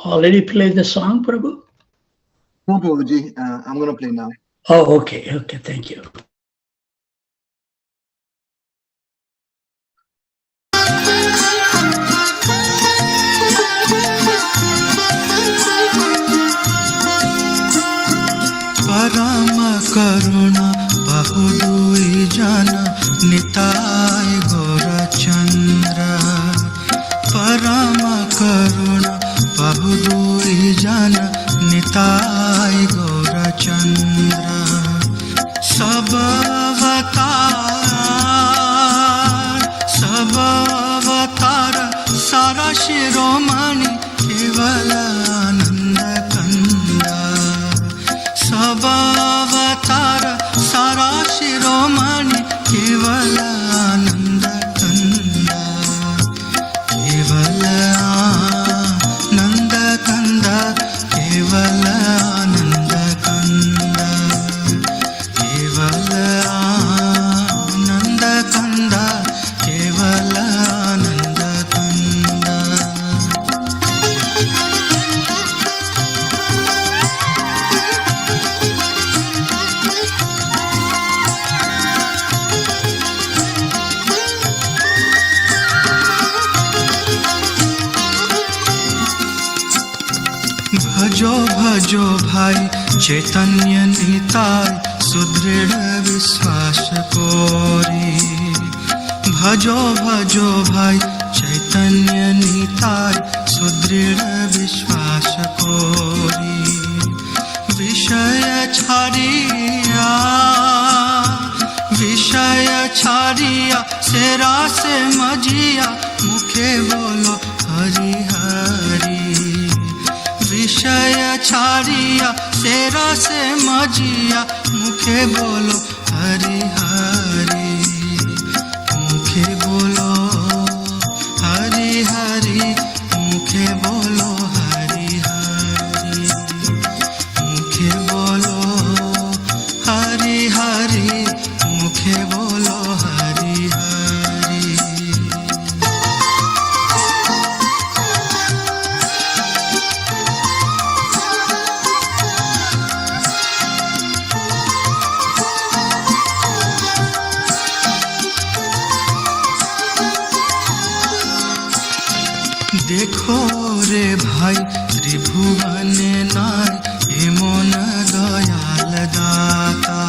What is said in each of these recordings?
already played the song, Prabhu? No, Prabhuji. I'm going to play now. Oh, okay. Okay, thank you. Parama karuna bahudui jana nitai gora chandra. Parama karuna bahudui jana nitai gora chandra. Sabavatar sara shiromani kevala ananda kanda. Sabavatar sara shiromani kevala ananda kanda. Kevala ananda kanda. Kevala ananda kanda. Kevala ananda kanda. Kevala ananda kanda. भजो भजो भाई चैतन्य निताय सुदृढ़ विश्वास कोरी. भजो भजो भाई चैतन्य निताय सुदृढ़ विश्वास कोरी. विषय छाड़िया सेरा से मजिया मुखे बोलो हरि हरि. विषय छाड़िया सेरा से मजिया मुखे बोलो हरि हरि. मुखे बोलो हरि हरि. मुखे बोलो हरि हरि. मुखे बोलो हरि हरि. मुखे बोलो हरि हरि. देखो रे भाई त्रिभुवन नाय हे मन दयाल दाता.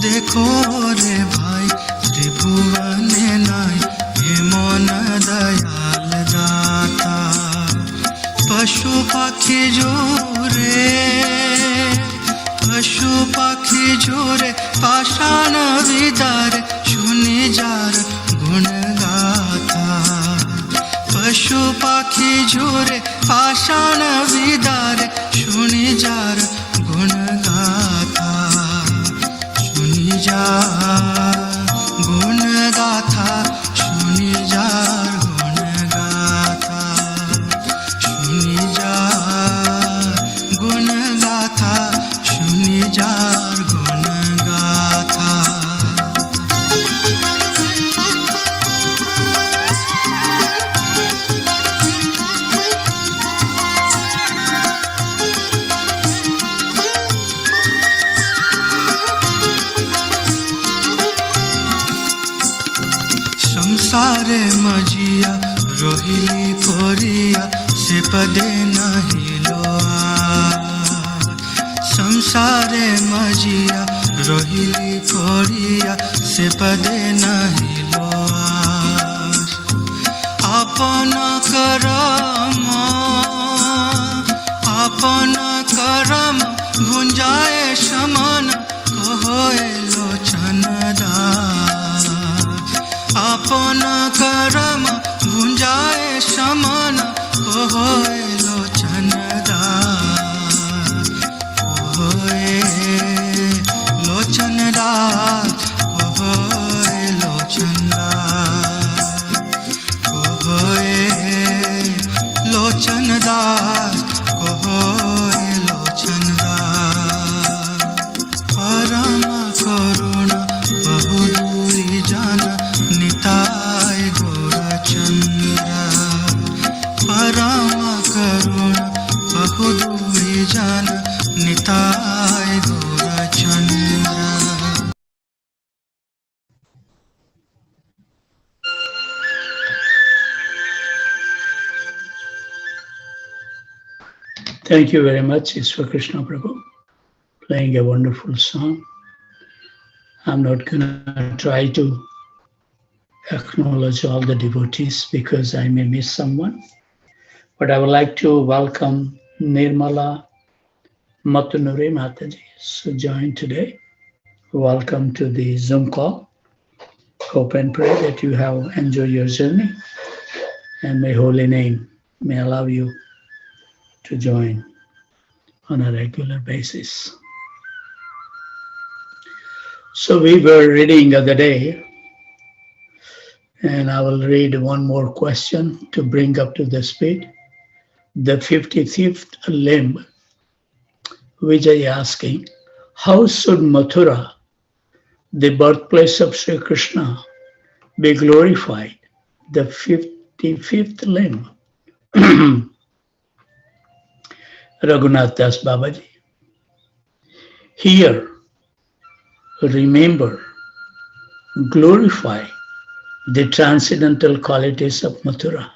देखो रे भाई त्रिभुवन नाय हे मन दयाल दाता. पशु पक्षी जोरे पाषाण विदार सुनि जार गुण गाथा. पशु पक्षी झूरे पाषाण विदार सुनि जार गुण गाथा. सुनि जार गुण गाथा. सुनि जार गुण गाथा. सुनि जार गुण गाथा. सुनि जार गुण गाथा. संसारे मजिया रोहिली कोरिया से पदे नहीं लोआ. संसारे मजिया रोहिली कोरिया से पदे नहीं लोआ. आपन करम भुंजाए समान कहोए लोचन दास. आपन करम भुंजाए समान कहोए लोचन दास. कहोए लोचन दास. कहोए लोचन दास. कहोए लोचन दास. कहोए लोचन दास. परम करुणा बहुदूरी जाना निताय गौर चंद्र. परम करुणा Thank you very much, Ishwar Krishna Prabhu, playing a wonderful song. I'm not going to try to acknowledge all the devotees because I may miss someone, but I would like to welcome Nirmala Matunuri Mataji, who joined today. Welcome to the Zoom call. Hope and pray that you have enjoyed your journey, and may holy name may allow you to join on a regular basis. So we were reading the other day, and I will read one more question to bring up to the speed. The 55th limb, Vijay asking, how should Mathura, the birthplace of Sri Krishna, be glorified? The 55th limb. Raghunath Das Babaji. Here, remember, glorify the transcendental qualities of Mathura.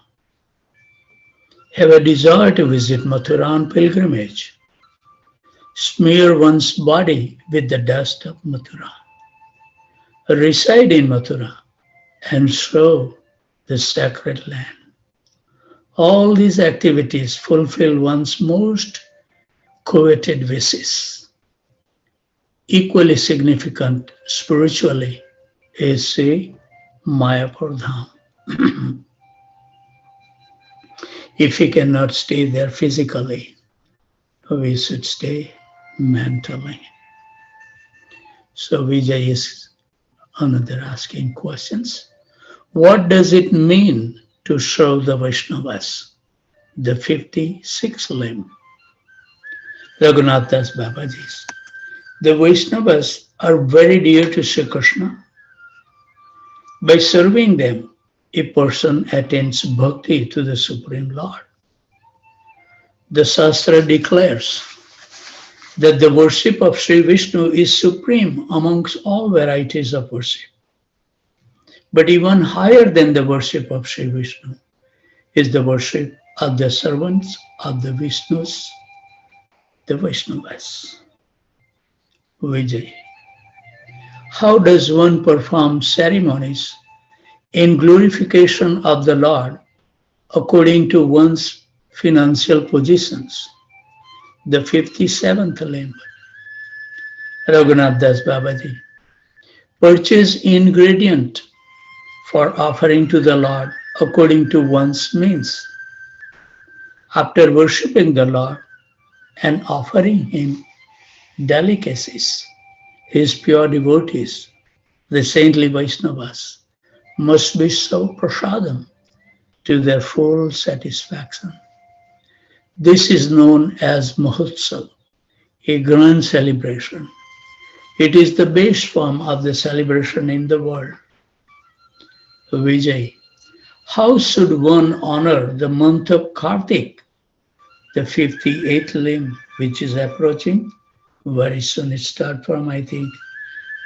Have a desire to visit Mathura on pilgrimage. Smear one's body with the dust of Mathura. Reside in Mathura and show the sacred land. All these activities fulfill one's most coveted wishes. Equally significant spiritually is Sri Mayapur Dham. If we cannot stay there physically, we should stay mentally. So Vijay is another asking questions. What does it mean to show the Vaishnavas? The 56th limb. Raghunath Das Babaji. The Vaishnavas are very dear to Sri Krishna. By serving them, a person attains bhakti to the Supreme Lord. The Shastra declares that the worship of Sri Vishnu is supreme amongst all varieties of worship. But even higher than the worship of Sri Vishnu is the worship of the servants of the Vishnus, the Vaishnavas. Vijay. How does one perform ceremonies in glorification of the Lord according to one's financial positions? The 57th limb. Raghunath Das Babaji. Purchase ingredient for offering to the Lord according to one's means. After worshipping the Lord and offering Him delicacies, His pure devotees, the saintly Vaishnavas, must be so prasadam to their full satisfaction. This is known as Mahotsav, a grand celebration. It is the best form of the celebration in the world. Vijay, how should one honor the month of Kartik, the 58th limb, which is approaching? Very soon it starts from, I think,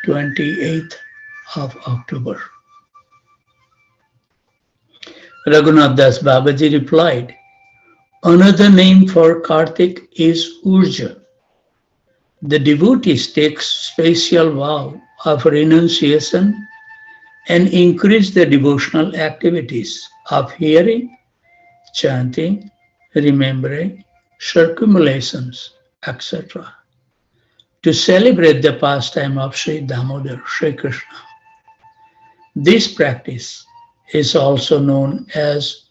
28th of October. Raghunath Das Babaji replied, another name for Kartik is Urja. The devotees take special vow of renunciation and increase the devotional activities of hearing, chanting, remembering, circumambulations, etc. to celebrate the pastime of Sri Damodar, Sri Krishna. This practice is also known as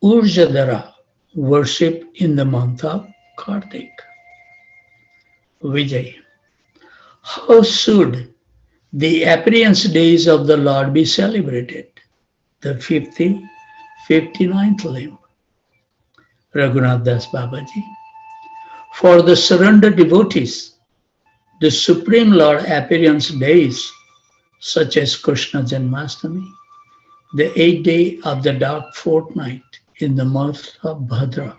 Urjadara, worship in the month of Kartik. Vijay, how should the appearance days of the Lord be celebrated? The 59th limb. Raghunath Das Babaji. For the surrendered devotees, the Supreme Lord appearance days, such as Krishna Janmashtami, the 8th day of the dark fortnight in the month of Bhadra,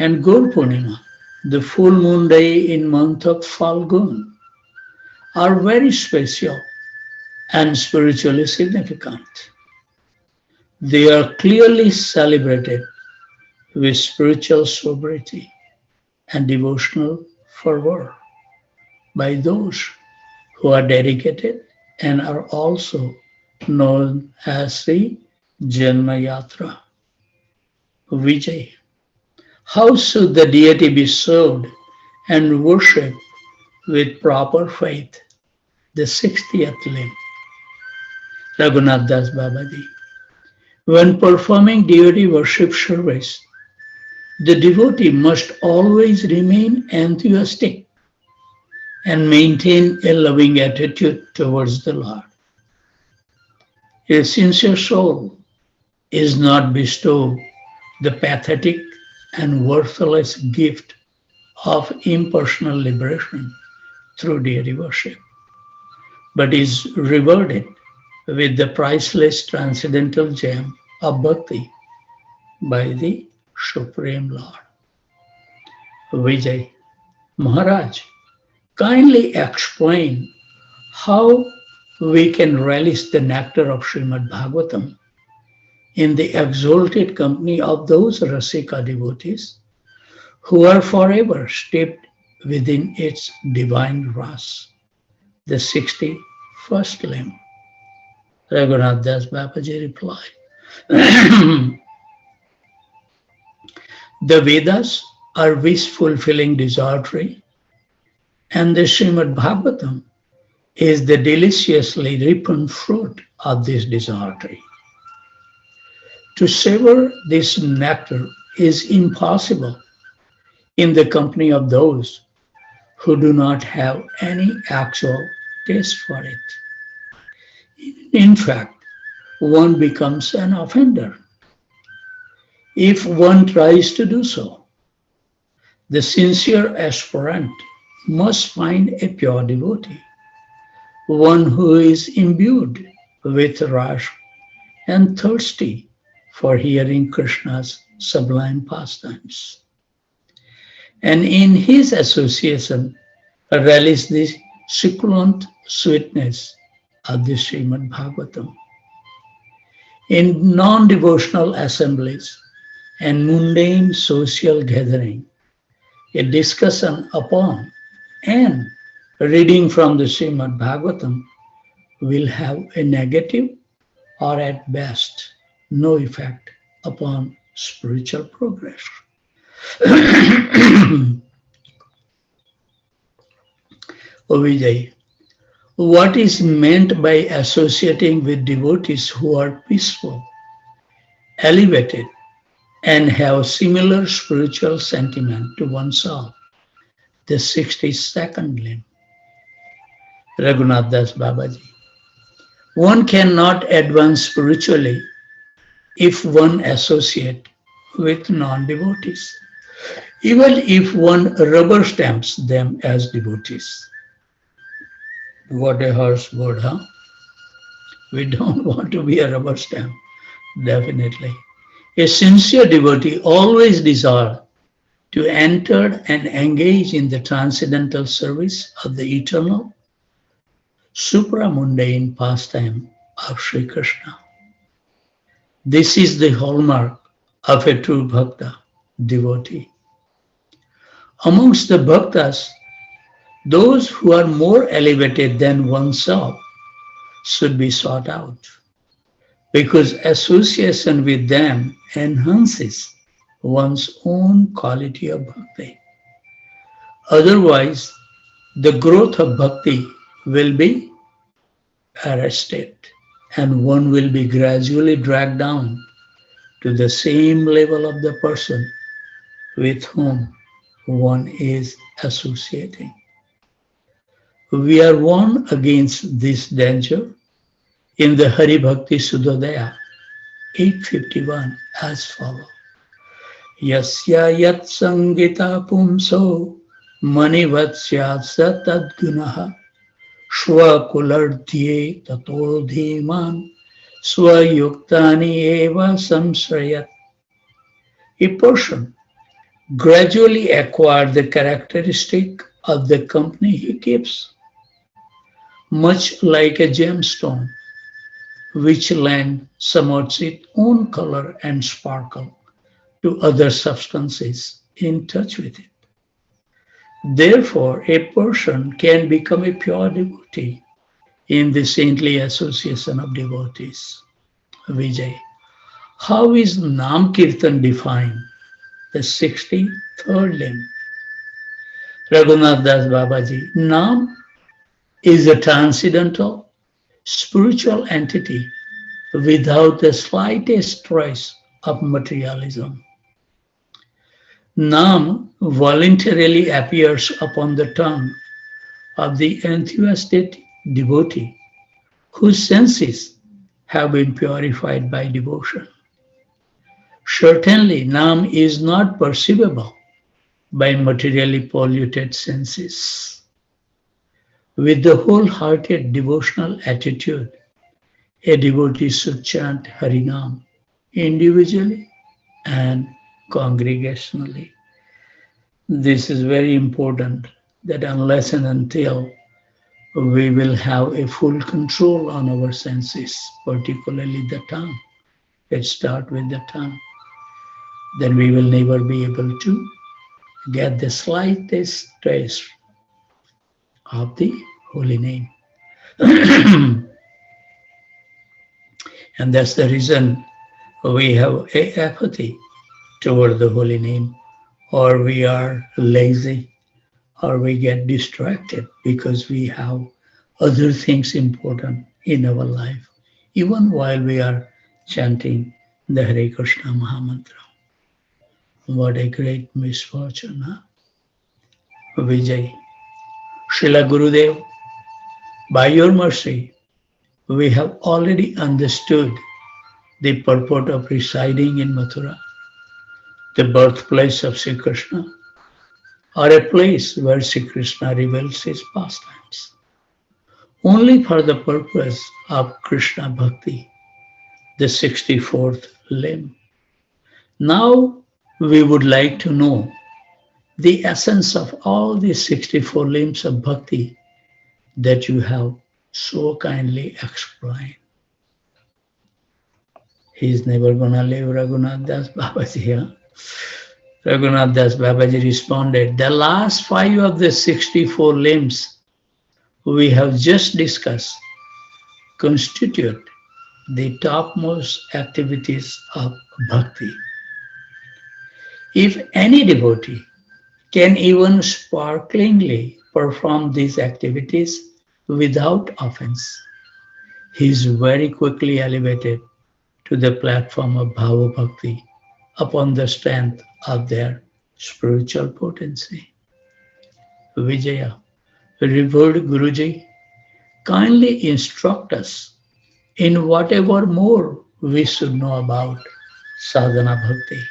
and Gaur Purnima, the full moon day in month of Falgun, are very special and spiritually significant. They are clearly celebrated with spiritual sobriety and devotional fervor by those who are dedicated and are also known as the Janma Yatra. Vijay. How should the deity be served and worshipped with proper faith? The 60th limb. Raghunath Das Babaji. When performing deity worship service, the devotee must always remain enthusiastic and maintain a loving attitude towards the Lord. A sincere soul is not bestowed the pathetic and worthless gift of impersonal liberation through deity worship, but is rewarded with the priceless transcendental gem of bhakti by the Supreme Lord. Vijay Maharaj, kindly explain how we can relish the nectar of Srimad Bhagavatam in the exalted company of those Rasika devotees who are forever steeped within its divine ras. The 61st limb. Raghunath Das Babaji replied, the Vedas are wish-fulfilling desultory, and the Srimad Bhagavatam is the deliciously ripened fruit of this desultory. To savor this nectar is impossible in the company of those who do not have any actual taste for it. In fact, one becomes an offender if one tries to do so. The sincere aspirant must find a pure devotee, one who is imbued with rush and thirsty for hearing Krishna's sublime pastimes, and in his association relish the succulent sweetness of the Srimad Bhagavatam. In non-devotional assemblies and mundane social gathering, a discussion upon and reading from the Srimad Bhagavatam will have a negative or at best no effect upon spiritual progress. Vijay, what is meant by associating with devotees who are peaceful, elevated, and have similar spiritual sentiment to oneself? The 62nd limb. Raghunath Das Babaji. One cannot advance spiritually if one associates with non-devotees, even if one rubber stamps them as devotees. What a harsh word, huh? We don't want to be a rubber stamp, definitely. A sincere devotee always desires to enter and engage in the transcendental service of the eternal, supramundane pastime of Sri Krishna. This is the hallmark of a true bhakta, devotee. Amongst the bhaktas, those who are more elevated than oneself should be sought out, because association with them enhances one's own quality of bhakti. Otherwise, the growth of bhakti will be arrested and one will be gradually dragged down to the same level of the person with whom one is associating. We are warned against this danger in the Hari Bhakti Sudhodaya 851 as follows. Yasya yat sangita pumso manivatsya satad gunaha Shvakulardhye tato dhiman swayuktani eva samsrayat. A person gradually acquires the characteristic of the company he keeps, much like a gemstone, which lends somewhat its own color and sparkle to other substances in touch with it. Therefore, a person can become a pure devotee in the saintly association of devotees. Vijay, how is Nam Kirtan defined? The 63rd limb. Raghunath Das Babaji, Nam is a transcendental spiritual entity without the slightest trace of materialism. Nam voluntarily appears upon the tongue of the enthusiastic devotee whose senses have been purified by devotion. Certainly, Nam is not perceivable by materially polluted senses. With the wholehearted devotional attitude, a devotee should chant Harinam individually and congregationally. This is very important that unless and until we will have a full control on our senses, particularly the tongue. Let's start with the tongue. Then we will never be able to get the slightest trace of the holy name. And that's the reason we have a apathy toward the holy name, or we are lazy, or we get distracted because we have other things important in our life, even while we are chanting the Hare Krishna Mahamantra. What a great misfortune, huh? Vijay. Srila Gurudev, by your mercy, we have already understood the purport of residing in Mathura, the birthplace of Sri Krishna, or a place where Sri Krishna reveals his pastimes, only for the purpose of Krishna Bhakti, the 64th limb. Now we would like to know the essence of all these 64 limbs of Bhakti that you have so kindly explained. He's never gonna leave Raghunath Das Babaji. Huh? Raghunath Das Babaji responded, the last 5 of the 64 limbs we have just discussed constitute the topmost activities of bhakti. If any devotee can even sparklingly perform these activities without offense, he is very quickly elevated to the platform of Bhava Bhakti upon the strength of their spiritual potency. Vijaya, revered Guruji, kindly instruct us in whatever more we should know about sadhana bhakti.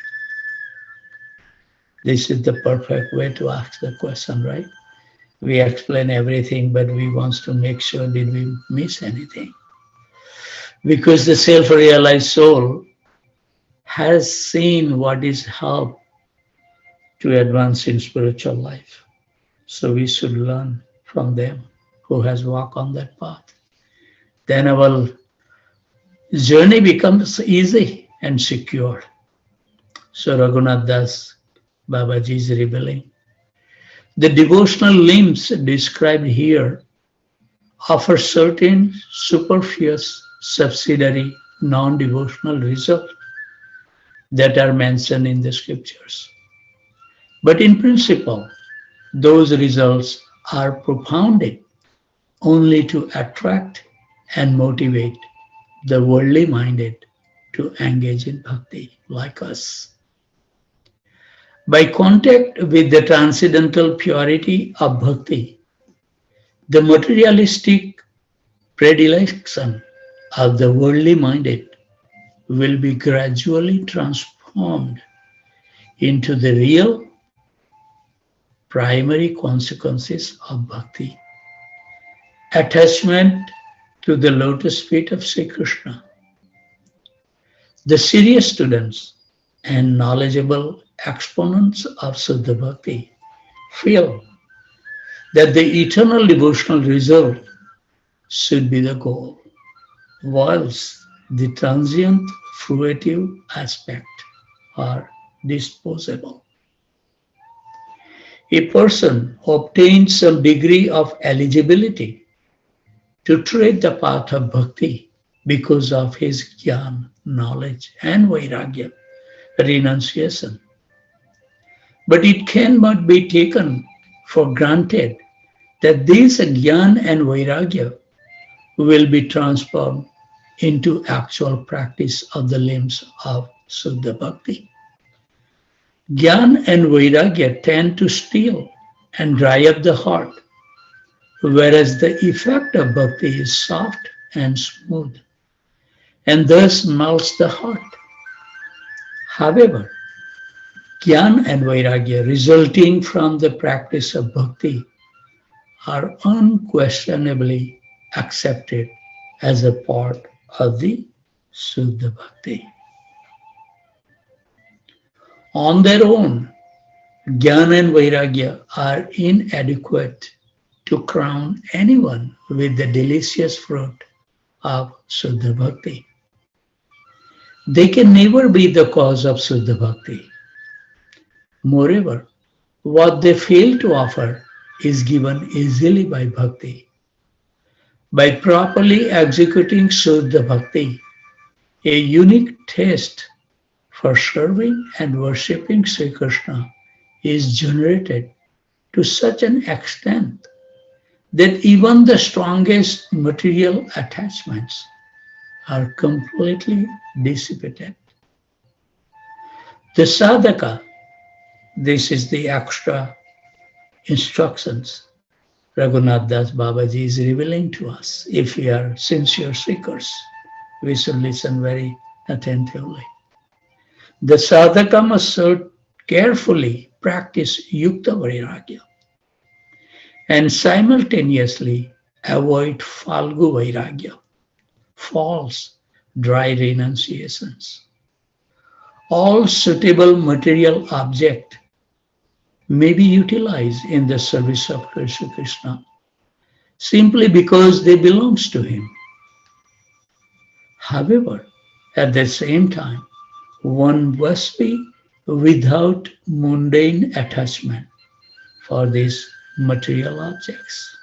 This is the perfect way to ask the question, right? We explain everything, but we want to make sure did we miss anything. Because the self-realized soul has seen what is help to advance in spiritual life. So we should learn from them who has walked on that path. Then our journey becomes easy and secure. So Raghunath Das Babaji is revealing. The devotional limbs described here offer certain superfluous, subsidiary, non-devotional results that are mentioned in the scriptures. But in principle, those results are propounded only to attract and motivate the worldly minded to engage in bhakti like us. By contact with the transcendental purity of bhakti, the materialistic predilection of the worldly minded will be gradually transformed into the real primary consequences of bhakti. Attachment to the lotus feet of Sri Krishna. The serious students and knowledgeable exponents of Siddha Bhakti feel that the eternal devotional result should be the goal, whilst the transient fruitive aspect are disposable. A person obtains some degree of eligibility to tread the path of bhakti because of his jnana, knowledge, and vairagya, renunciation. But it cannot be taken for granted that this jnana and vairagya will be transformed into actual practice of the limbs of Suddha Bhakti. Jnana and vairagya tend to steal and dry up the heart, whereas the effect of bhakti is soft and smooth, and thus melts the heart. However, jnana and vairagya resulting from the practice of bhakti are unquestionably accepted as a part of the Suddha Bhakti. On their own, jnana and vairagya are inadequate to crown anyone with the delicious fruit of Suddha Bhakti. They can never be the cause of Suddha Bhakti. Moreover, what they fail to offer is given easily by Bhakti. By properly executing Suddha Bhakti, a unique taste for serving and worshipping Sri Krishna is generated to such an extent that even the strongest material attachments are completely dissipated. The sadhaka, this is the extra instructions Raghunath Das Babaji is revealing to us. If we are sincere seekers, we should listen very attentively. The sadhaka must carefully practice yukta vairagya and simultaneously avoid falgu vairagya, false, dry renunciations. All suitable material objects may be utilized in the service of Krishna simply because they belong to him. However, at the same time, one must be without mundane attachment for these material objects.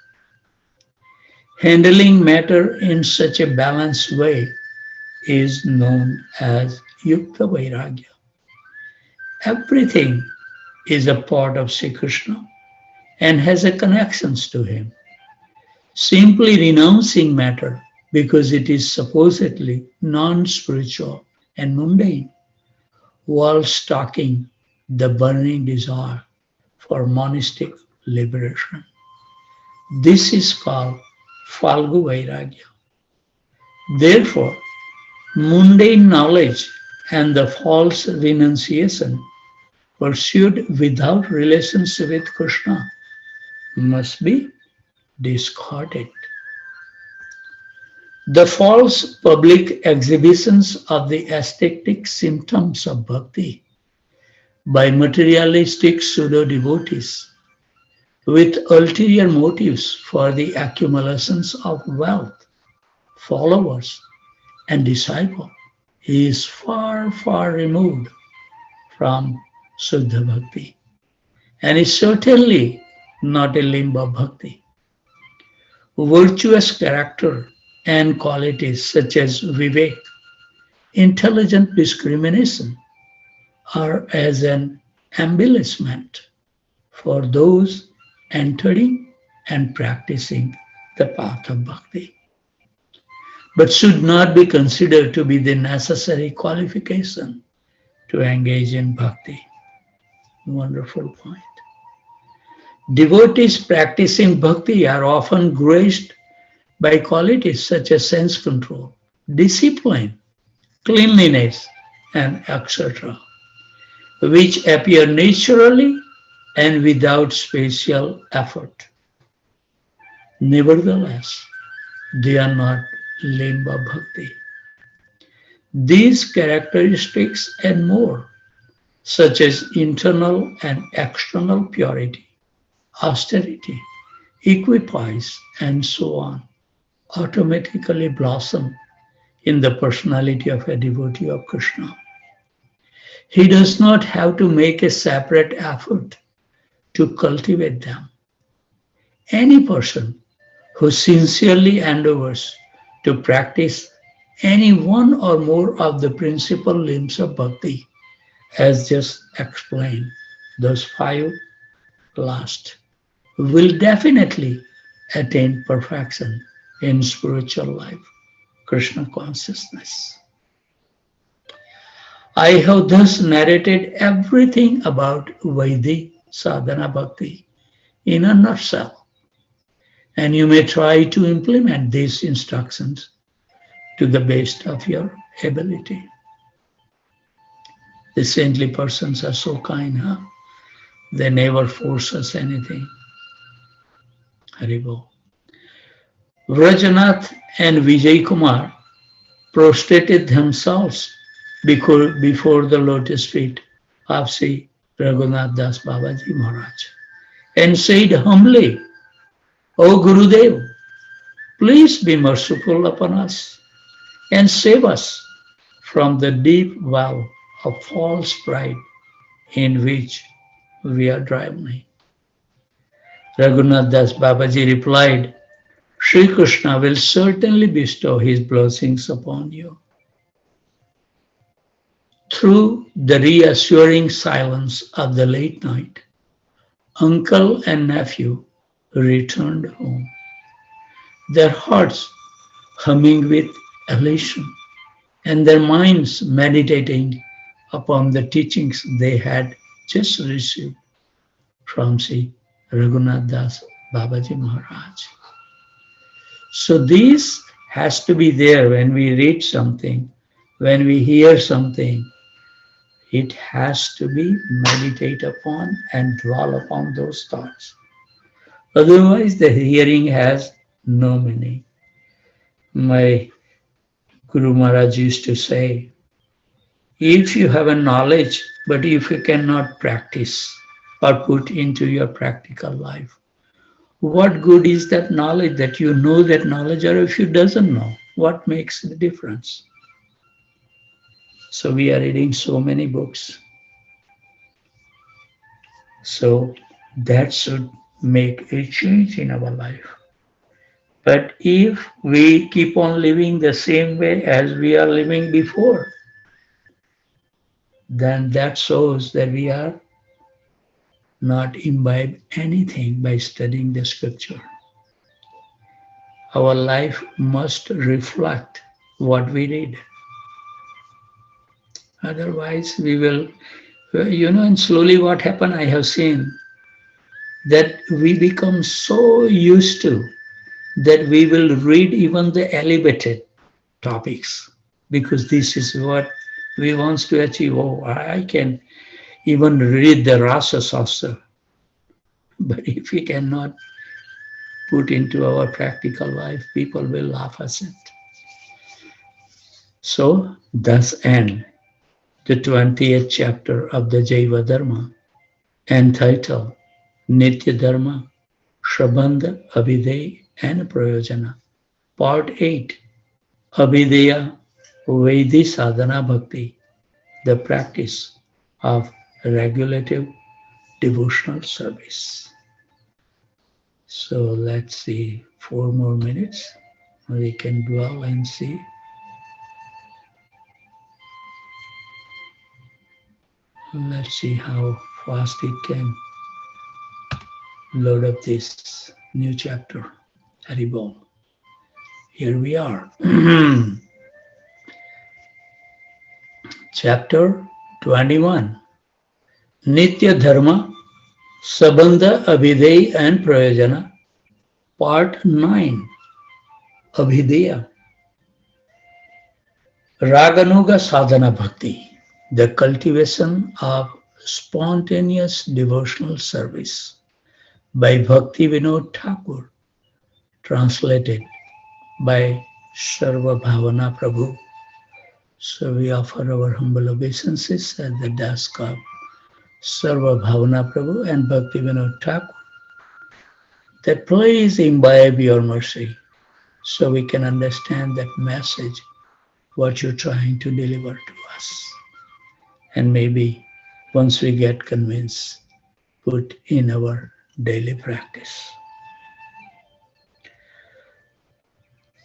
Handling matter in such a balanced way is known as yukta vairagya. Everything is a part of Sri Krishna and has a connections to him. Simply renouncing matter because it is supposedly non-spiritual and mundane, while stalking the burning desire for monastic liberation. This is called falgu vairagya. Therefore, mundane knowledge and the false renunciation pursued without relationship with Krishna must be discarded. The false public exhibitions of the aesthetic symptoms of bhakti by materialistic pseudo-devotees with ulterior motives for the accumulations of wealth, followers, and disciples is far, far removed from Suddha Bhakti and is certainly not a limb of bhakti. Virtuous character and qualities such as vivek, intelligent discrimination, are as an embellishment for those entering and practicing the path of bhakti, but should not be considered to be the necessary qualification to engage in bhakti. Wonderful point. Devotees practicing bhakti are often graced by qualities such as sense control, discipline, cleanliness, and etc., which appear naturally and without special effort. Nevertheless, they are not limb of bhakti. These characteristics and more, such as internal and external purity, austerity, equipoise, and so on, automatically blossom in the personality of a devotee of Krishna. He does not have to make a separate effort to cultivate them. Any person who sincerely endeavors to practice any one or more of the principal limbs of bhakti, as just explained, those five last, will definitely attain perfection in spiritual life, Krishna consciousness. I have thus narrated everything about Vaidhi sadhana bhakti in a nutshell, and you may try to implement these instructions to the best of your ability. The saintly persons are so kind, huh? They never force us anything. Haribol. Vrajanath and Vijay Kumar prostrated themselves before the lotus feet of Sri Raghunath Das Babaji Maharaj and said humbly, O Gurudev, please be merciful upon us and save us from the deep well of false pride in which we are drowning. Raghunath Das Babaji replied, Sri Krishna will certainly bestow his blessings upon you. Through the reassuring silence of the late night, uncle and nephew returned home, their hearts humming with elation and their minds meditating upon the teachings they had just received from Sri Raghunath Das Babaji Maharaj. So this has to be there when we read something, when we hear something. It has to be meditate upon and dwell upon those thoughts. Otherwise, the hearing has no meaning. My Guru Maharaj used to say, if you have a knowledge, but if you cannot practice or put into your practical life, what good is that knowledge, that you know that knowledge, or if you doesn't know, what makes the difference? So we are reading so many books. So that should make a change in our life. But if we keep on living the same way as we are living before, then that shows that we are not imbibe anything by studying the scripture. Our life must reflect what we read. Otherwise, we will, and slowly what happened, I have seen that we become so used to that we will read even the elevated topics because this is what we want to achieve. Oh, I can even read the Rasa Sastra. But if we cannot put into our practical life, people will laugh at it. So, thus end the 20th chapter of the Jaiva Dharma, entitled Nitya Dharma, Shabandha, Abhideya and Prayojana. Part 8, Abhideya Vaidhi Sadhana Bhakti, the practice of regulative devotional service. So let's see, 4 more minutes. We can dwell and see. Let's see how fast it can load up this new chapter. Haribol. Here we are. Chapter 21. Nitya Dharma, Sabandha, Abhideya and Prayojana. Part 9. Abhideya. Raganuga Sadhana Bhakti, the cultivation of spontaneous devotional service, by Bhakti Vinod Thakur, translated by Sarva Bhavana Prabhu. So we offer our humble obeisances at the desk of Sarva Bhavana Prabhu and Bhakti Vinod Thakur, that please imbibe your mercy so we can understand that message, what you're trying to deliver to us. And maybe once we get convinced, put in our daily practice.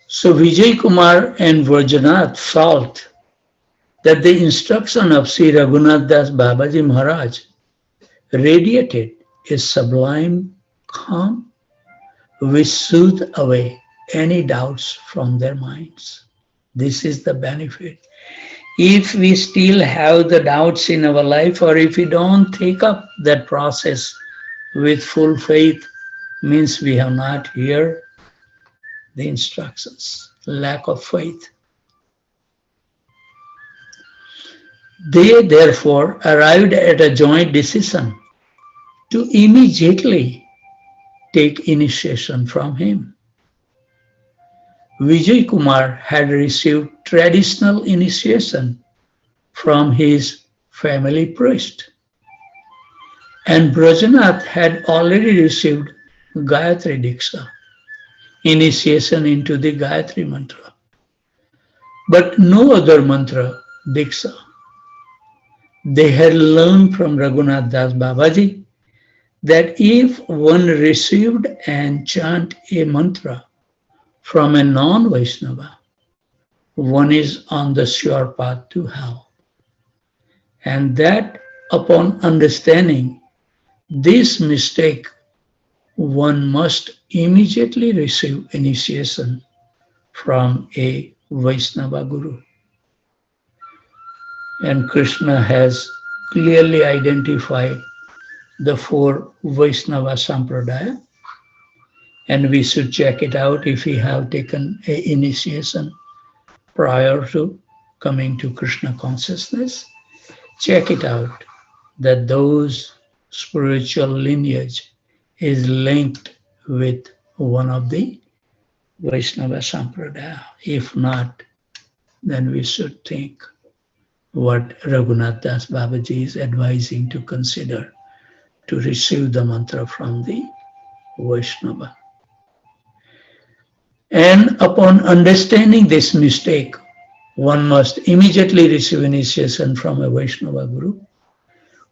So Vijay Kumar and Vrajanath felt that the instruction of Sri Raghunath Das Babaji Maharaj radiated a sublime calm which soothed away any doubts from their minds. This is the benefit. If we still have the doubts in our life, or if we don't take up that process with full faith, means we have not heard the instructions. Lack of faith. They therefore arrived at a joint decision to immediately take initiation from him. Vijay Kumar had received traditional initiation from his family priest, and Brajanath had already received Gayatri Diksha, initiation into the Gayatri mantra, but no other mantra Diksha. They had learned from Raghunath Das Babaji that if one received and chant a mantra from a non-Vaishnava, one is on the sure path to hell. And that upon understanding this mistake, one must immediately receive initiation from a Vaishnava Guru. And Krishna has clearly identified the four Vaishnava Sampradaya, and we should check it out if we have taken an initiation prior to coming to Krishna consciousness. Check it out that those spiritual lineage is linked with one of the Vaishnava Sampradaya. If not, then we should think what Raghunath Das Babaji is advising to consider to receive the mantra from the Vaishnava. And upon understanding this mistake, one must immediately receive initiation from a Vaishnava Guru.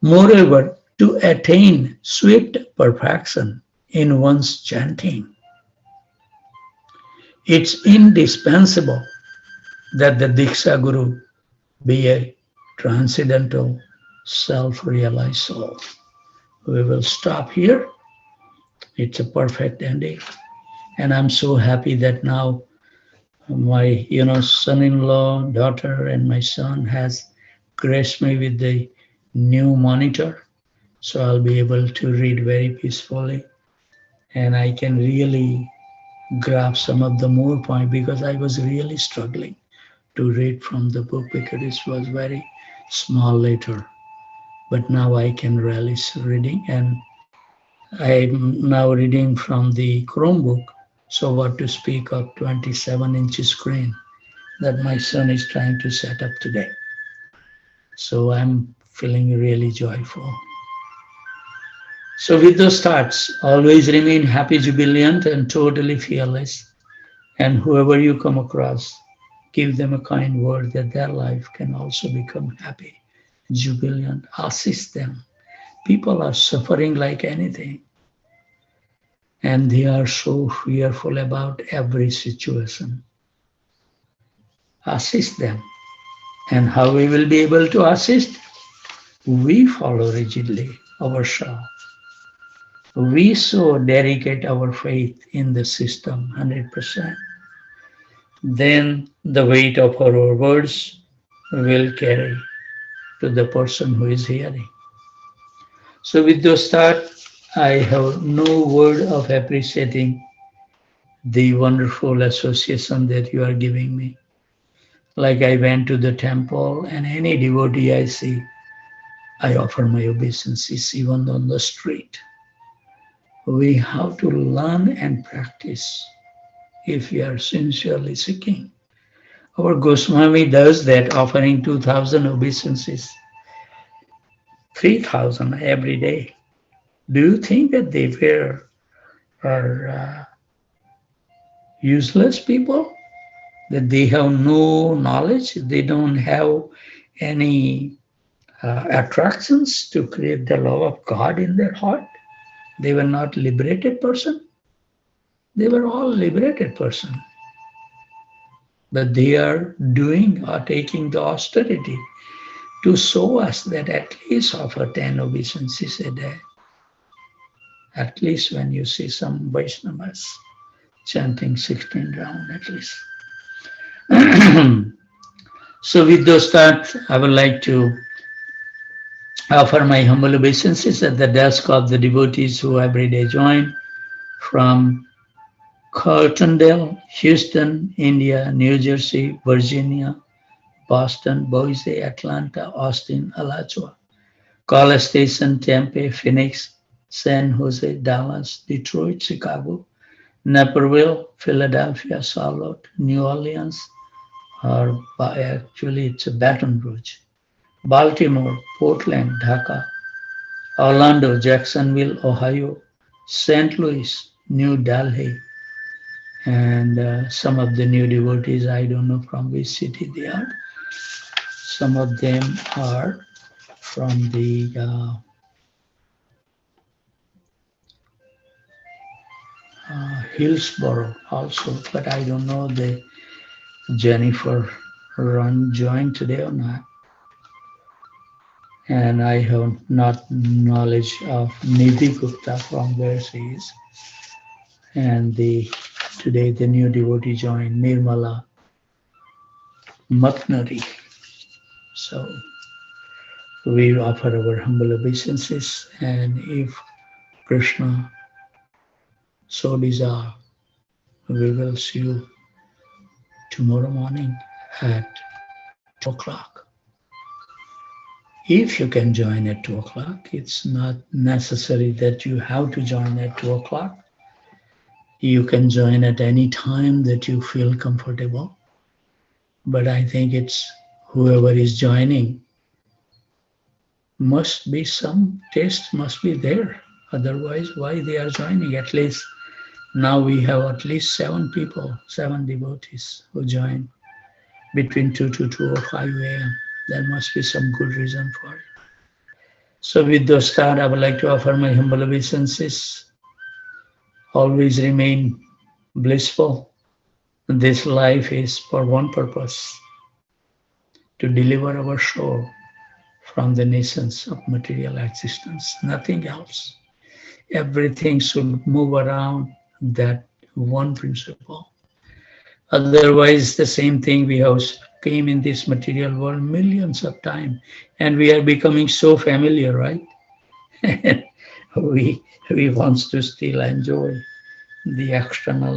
Moreover, to attain swift perfection in one's chanting, it's indispensable that the Diksha Guru be a transcendental, self-realized soul. We will stop here. It's a perfect ending. And I'm so happy that now my son-in-law, daughter, and my son has graced me with the new monitor. So I'll be able to read very peacefully. And I can really grab some of the more points because I was really struggling to read from the book because it was very small letter. But now I can relish reading, and I'm now reading from the Chromebook. So what to speak of 27-inch screen that my son is trying to set up today. So I'm feeling really joyful. So with those thoughts, always remain happy, jubilant, and totally fearless. And whoever you come across, give them a kind word that their life can also become happy, jubilant. Assist them. People are suffering like anything. And they are so fearful about every situation. Assist them. And how we will be able to assist? We follow rigidly ourselves. We so dedicate our faith in the system 100%. Then the weight of our words will carry to the person who is hearing. So with those thoughts, I have no word of appreciating the wonderful association that you are giving me. Like I went to the temple and any devotee I see, I offer my obeisances even on the street. We have to learn and practice if we are sincerely seeking. Our Goswami does that, offering 2,000 obeisances, 3,000 every day. Do you think that they are useless people? That they have no knowledge? They don't have any attractions to create the love of God in their heart. They were not liberated person. They were all liberated person. But they are doing or taking the austerity to show us that at least offer 10 obeisances a day. At least when you see some Vaishnavas chanting 16 rounds at least. So with those thoughts, I would like to offer my humble obeisances at the desk of the devotees who every day join from Carltondale, Houston, India, New Jersey, Virginia, Boston, Boise, Atlanta, Austin, Alachua, College Station, Tempe, Phoenix, San Jose, Dallas, Detroit, Chicago, Naperville, Philadelphia, Charlotte, New Orleans, or actually it's Baton Rouge, Baltimore, Portland, Dhaka, Orlando, Jacksonville, Ohio, St. Louis, New Delhi, and some of the new devotees, I don't know from which city they are. Some of them are from the Hillsborough also, but I don't know the Jennifer Run joined today or not. And I have not knowledge of Nidhi Gupta from where she is. And today the new devotee joined, Nirmala Matnari. So we offer our humble obeisances, and if Krishna so desire, we will see you tomorrow morning at 2 o'clock. If you can join at 2 o'clock, it's not necessary that you have to join at 2 o'clock. You can join at any time that you feel comfortable. But I think it's whoever is joining must be some taste must be there. Otherwise, why they are joining? At least now we have at least 7 people, 7 devotees who join between 2 to 2 or 5 a.m. There must be some good reason for it. So with those thoughts, I would like to offer my humble obeisances. Always remain blissful. This life is for one purpose, to deliver our soul from the nations of material existence, nothing else. Everything should move around that one principle. Otherwise, the same thing we have came in this material world millions of times, and we are becoming so familiar, right? we want to still enjoy the external